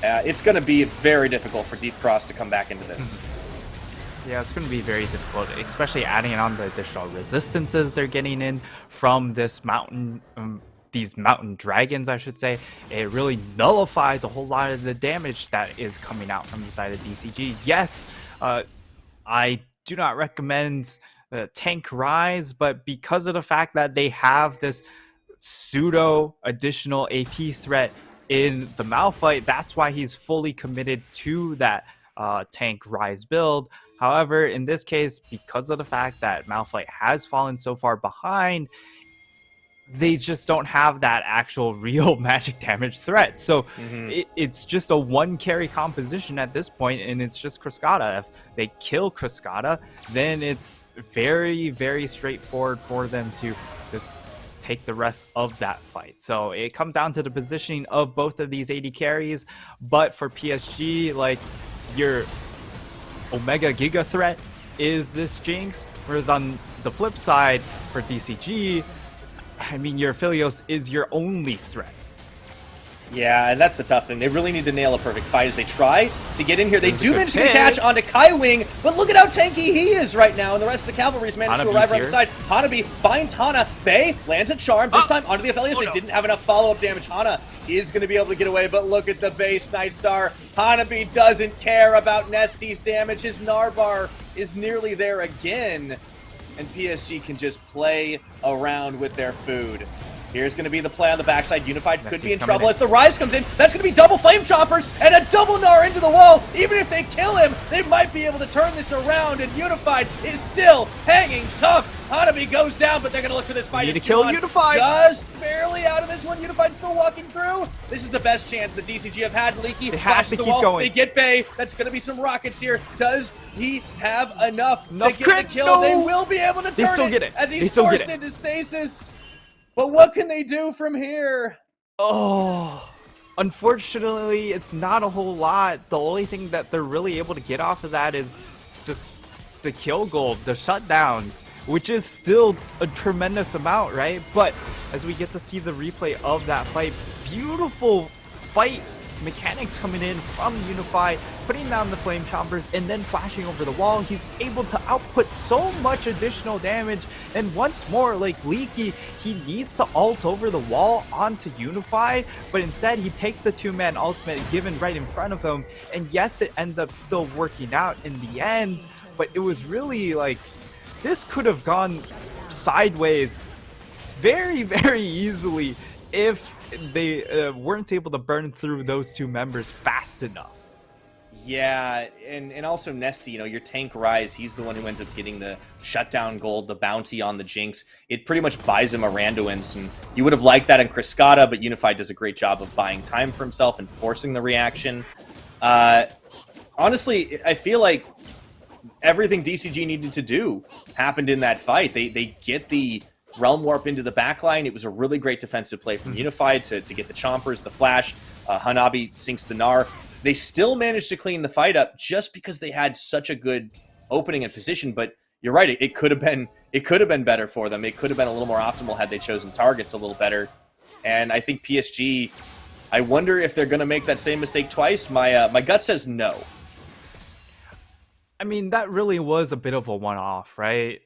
It's going to be very difficult for Deep Cross to come back into this. Yeah, it's going to be very difficult, especially adding on the additional resistances they're getting in from this mountain, these mountain dragons, I should say. It really nullifies a whole lot of the damage that is coming out from the side of DCG. Yes, I do not recommend tank Rise, but because of the fact that they have this pseudo additional AP threat in the Malphite, that's why he's fully committed to that tank Rise build. However, in this case, because of the fact that Malphite has fallen so far behind, they just don't have that actual real magic damage threat. So it's just a one carry composition at this point, and it's just Cascada. If they kill Cascada, then it's very, very straightforward for them to just take the rest of that fight. So it comes down to the positioning of both of these AD carries, but for PSG, like, your Omega Giga threat is this Jinx, whereas on the flip side for DCG, I mean, your Philios is your only threat. Yeah, and that's the tough thing. They really need to nail a perfect fight as they try to get in here. They do manage to get a catch onto Kai Wing, but look at how tanky he is right now, and the rest of the cavalry's managed to arrive around the side. Hanabi finds Hana. Bay lands a charm, this time onto the Aphelios. They didn't have enough follow-up damage. Hana is going to be able to get away, but look at the base Nightstar. Hanabi doesn't care about Nesty's damage. His Narbar is nearly there again, and PSG can just play around with their food Here's going to be the play on the backside. Unified could be in coming trouble in. as the Rise comes in. That's going to be double Flame Choppers and a double Gnar into the wall. Even if they kill him, they might be able to turn this around, and Unified is still hanging tough. Hanabi goes down, but they're going to look for this fight. Need to kill Unified. Just barely out of this one. Unified still walking through. This is the best chance that DCG have had. Leaky they have to the keep wall. going. They get Bay. That's going to be some rockets here. Does he have enough to get crit? the kill? No. They will be able to turn get it. as They he's still get forced it. into stasis. But what can they do from here? Oh, unfortunately, it's not a whole lot. The only thing that they're really able to get off of that is just the kill gold, the shutdowns, which is still a tremendous amount, right? But as we get to see the replay of that fight, beautiful fight mechanics coming in from Unify, putting down the Flame Chompers and then flashing over the wall. He's able to output so much additional damage, and once more, like Leaky, he needs to ult over the wall onto Unify, but instead he takes the two-man ultimate given right in front of him, and yes, it ends up still working out in the end, but it was really like, this could have gone sideways very, very easily if they weren't able to burn through those two members fast enough. Yeah, and also Nesty, you know, your tank Rise, he's the one who ends up getting the shutdown gold, the bounty on the Jinx. It pretty much buys him a Randuin's, and you would have liked that in Kriskata, but Unified does a great job of buying time for himself and forcing the reaction. Honestly, I feel like everything DCG needed to do happened in that fight. They get the Realm Warp into the backline. It was a really great defensive play from Unified to get the Chompers, the Flash. Hanabi sinks the Gnar. They still managed to clean the fight up just because they had such a good opening and position. But you're right, it could have been better for them. It could have been a little more optimal had they chosen targets a little better. And I think PSG, I wonder if they're going to make that same mistake twice. My gut says no. I mean, that really was a bit of a one-off, right?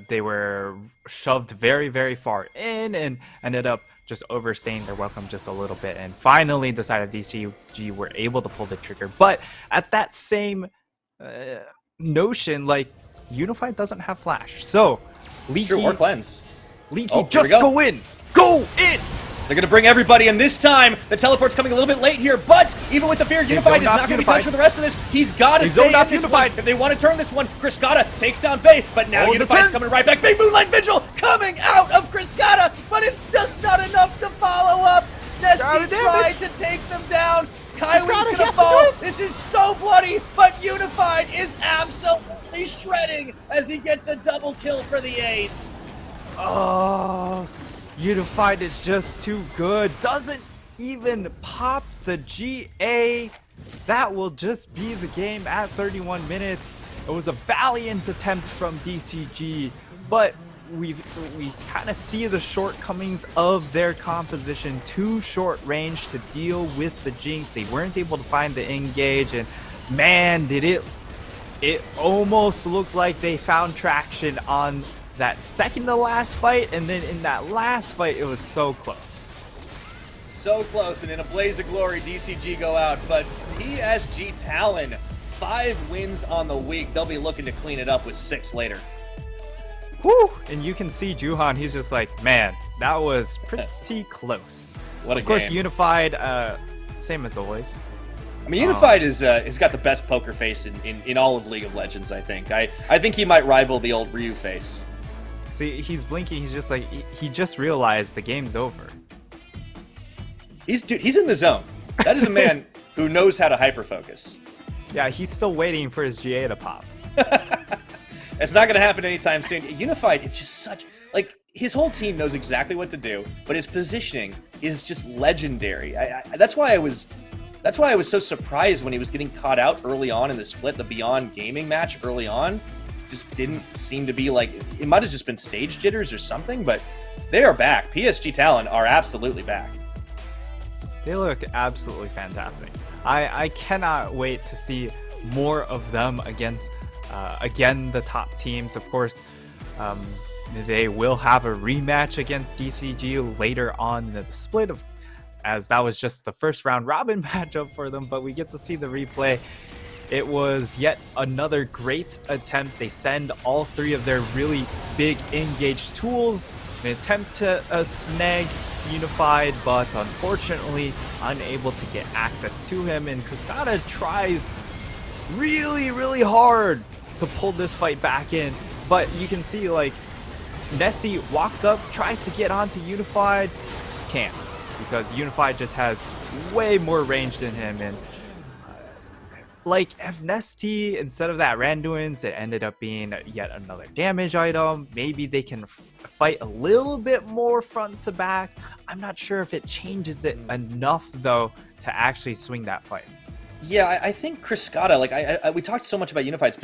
They were shoved very, very far in and ended up just overstaying their welcome just a little bit, and finally decided DCG were able to pull the trigger. But at that same notion, like, Unified doesn't have Flash. So, Leaky, Sure, or Cleanse. Leaky, just go in! Go in! They're going to bring everybody, and this time, the teleport's coming a little bit late here, but even with the fear, Unified is not going to be touched for the rest of this. He's got to stay in this one. If they want to turn this one, Kriskata takes down Bay, but now Unified's coming right back. Big Moonlight Vigil coming out of Kriskata, but it's just not enough to follow up. Nesty tried to take them down. Kylie's going to fall. This is so bloody, but Unified is absolutely shredding as he gets a double kill for the Ace. Oh, Unified is just too good. Doesn't even pop the GA. That will just be the game at 31 minutes. It was a valiant attempt from DCG, but we kind of see the shortcomings of their composition. Too short range to deal with the Jinx. They weren't able to find the engage, and man, did it almost looked like they found traction on that second to last fight, and then in that last fight, it was so close. So close, and in a blaze of glory, DCG go out, but PSG Talon, 5 wins on the week. They'll be looking to clean it up with 6 later. Whew! And you can see Juhan, he's just like, man, that was pretty close. What a game. Of course, Unified, same as always. I mean, Unified has got the best poker face in all of League of Legends, I think. I think he might rival the old Ryu face. See, he's blinking. He's just like, he just realized the game's over. He's in the zone. That is a man who knows how to hyper-focus. Yeah, he's still waiting for his GA to pop. It's not going to happen anytime soon. Unified, it's just such... Like, his whole team knows exactly what to do, but his positioning is just legendary. That's why I was so surprised when he was getting caught out early on in the split, the Beyond Gaming match early on. Just didn't seem to be like... It might have just been stage jitters or something, but they are back. PSG Talon are absolutely back. They look absolutely fantastic. I cannot wait to see more of them against, again, the top teams. Of course, they will have a rematch against DCG later on in the split, as that was just the first round robin matchup for them, but we get to see the replay. It was yet another great attempt. They send all 3 of their really big engaged tools in an attempt to snag Unified, but unfortunately unable to get access to him, and Cascada tries really hard to pull this fight back in, but you can see like Nesty walks up, tries to get onto Unified, can't, because Unified just has way more range than him. And like if Nesty, instead of that Randuin's, it ended up being yet another damage item, maybe they can fight a little bit more front to back. I'm not sure if it changes it enough though to actually swing that fight. Yeah, I think Cascada, like we talked so much about Unified's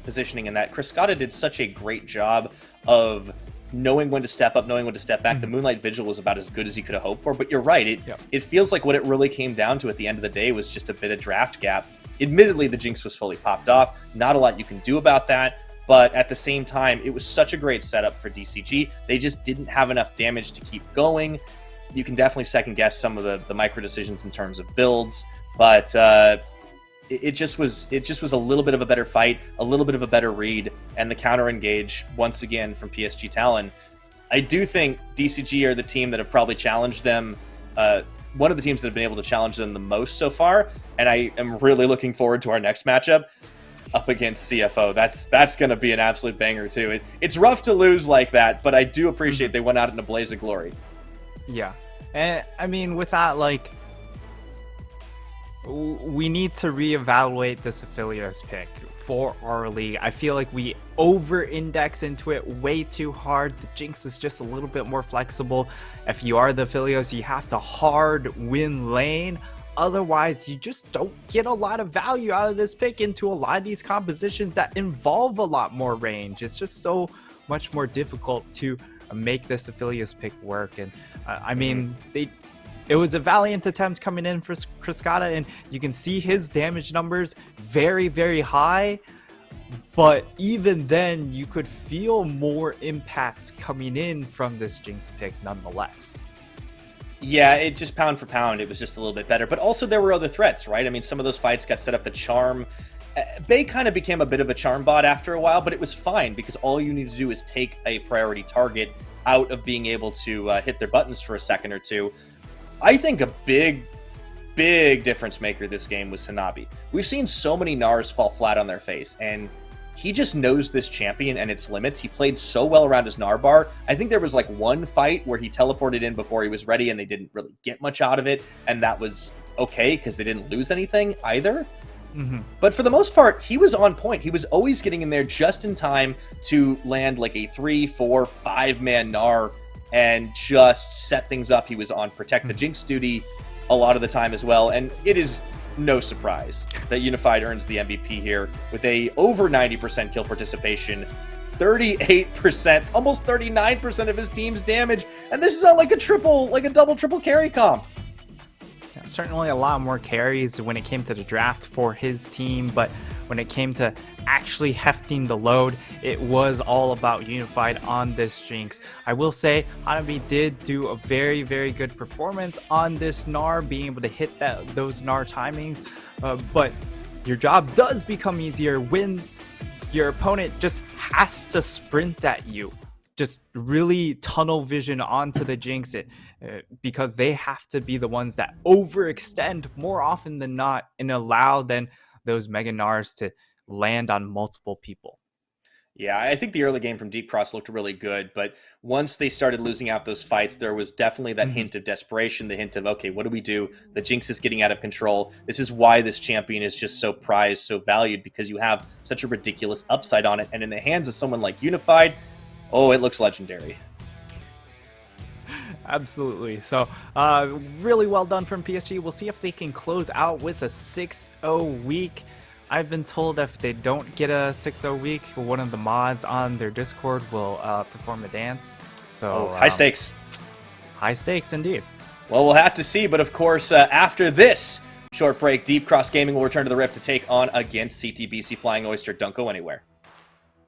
positioning, and that Cascada did such a great job of knowing when to step up, knowing when to step back. The Moonlight Vigil was about as good as he could have hoped for, but you're right. It feels like what it really came down to at the end of the day was just a bit of draft gap. Admittedly, the Jinx was fully popped off. Not a lot you can do about that, but at the same time, it was such a great setup for DCG. They just didn't have enough damage to keep going. You can definitely second guess some of the micro decisions in terms of builds, but it just was a little bit of a better fight, a little bit of a better read, and the counter engage once again from PSG Talon. I do think DCG are the team that have probably challenged them, one of the teams that have been able to challenge them the most so far, and I am really looking forward to our next matchup up against CFO. That's going to be an absolute banger too. It's rough to lose like that, but I do appreciate they went out in a blaze of glory. Yeah, and I mean with that, like, we need to reevaluate this Aphelios pick for our league. I feel like we over-index into it way too hard. The Jinx is just a little bit more flexible. If you are the Aphelios, you have to hard win lane. Otherwise, you just don't get a lot of value out of this pick into a lot of these compositions that involve a lot more range. It's just so much more difficult to make this Aphelios pick work. And I mean, it was a valiant attempt coming in for Cascada, and you can see his damage numbers very high, but even then you could feel more impact coming in from this Jinx pick nonetheless. Yeah, it just pound for pound, it was just a little bit better, but also there were other threats, right? I mean, some of those fights got set up to charm. Bay kind of became a bit of a charm bot after a while, but it was fine because all you need to do is take a priority target out of being able to hit their buttons for a second or two. I think a big difference maker this game was Hanabi. We've seen so many Nars fall flat on their face, and he just knows this champion and its limits. He played so well around his Gnar bar. I think there was like one fight where he teleported in before he was ready and they didn't really get much out of it, and that was okay because they didn't lose anything either. But for the most part, he was on point. He was always getting in there just in time to land like a 3, 4, 5-man Gnar and just set things up. He was on protect the Jinx duty a lot of the time as well, and it is no surprise that Unified earns the MVP here with a over 90% kill participation, 38%, almost 39% of his team's damage, and this is on like a double triple carry comp. Yeah, certainly a lot more carries when it came to the draft for his team, but when it came to actually hefting the load, it was all about Unified on this Jinx. I will say Hanabi did do a very good performance on this Gnar, being able to hit those Gnar timings, but your job does become easier when your opponent just has to sprint at you. Just really tunnel vision onto the Jinx, because they have to be the ones that overextend more often than not and allow then those Mega Gnars to land on multiple people. Yeah, I think the early game from Deep Cross looked really good, but once they started losing out those fights, there was definitely that hint of desperation, the hint of, okay, what do we do? The Jinx is getting out of control. This is why this champion is just so prized, so valued, because you have such a ridiculous upside on it, and in the hands of someone like Unified, oh, it looks legendary. Absolutely. So really well done from PSG. We'll see if they can close out with a 6-0 week. I've been told if they don't get a 6-0 week, one of the mods on their Discord will perform a dance. So high stakes. High stakes indeed. Well, we'll have to see, but of course, after this short break, Deep Cross Gaming will return to the Rift to take on against CTBC Flying Oyster. Don't go anywhere.